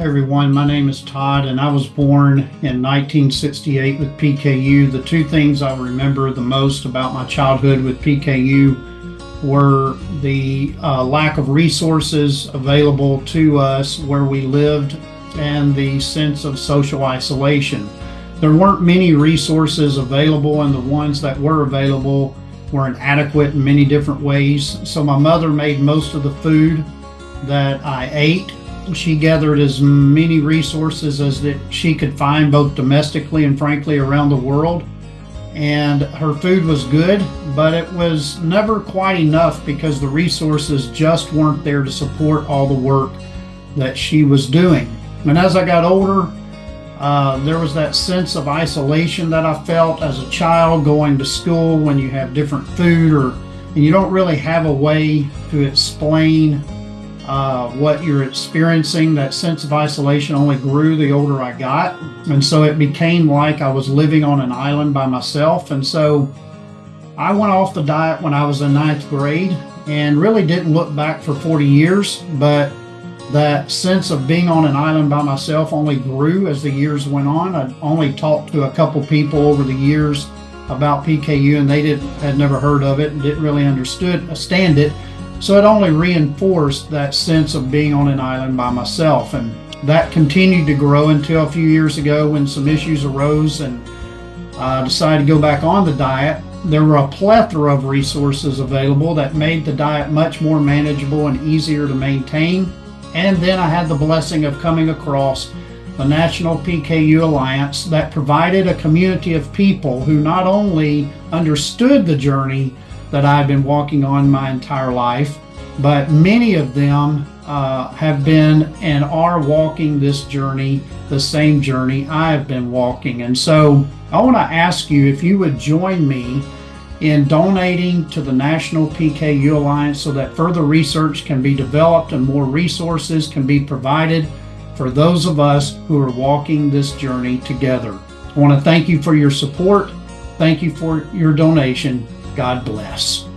Hi everyone, my name is Todd and I was born in 1968 with PKU. The two things I remember the most about my childhood with PKU were the lack of resources available to us where we lived and the sense of social isolation. There weren't many resources available, and the ones that were available were inadequate in many different ways. So my mother made most of the food that I ate. She gathered as many resources as that she could find, both domestically and frankly around the world. And her food was good, but it was never quite enough because the resources just weren't there to support all the work that she was doing. And as I got older, there was that sense of isolation that I felt as a child going to school when you have different food, and you don't really have a way to explain what you're experiencing. That sense of isolation only grew the older I got. And so it became like I was living on an island by myself. And so I went off the diet when I was in ninth grade and really didn't look back for 40 years. But that sense of being on an island by myself only grew as the years went on. I only talked to a couple people over the years about PKU, and they had never heard of it and didn't really understand it. So it only reinforced that sense of being on an island by myself. And that continued to grow until a few years ago when some issues arose and I decided to go back on the diet. There were a plethora of resources available that made the diet much more manageable and easier to maintain. And then I had the blessing of coming across the National PKU Alliance that provided a community of people who not only understood the journey that I've been walking on my entire life, but many of them have been and are walking this journey, the same journey I've been walking. And so I want to ask you if you would join me in donating to the National PKU Alliance so that further research can be developed and more resources can be provided for those of us who are walking this journey together. I want to thank you for your support. Thank you for your donation. God bless.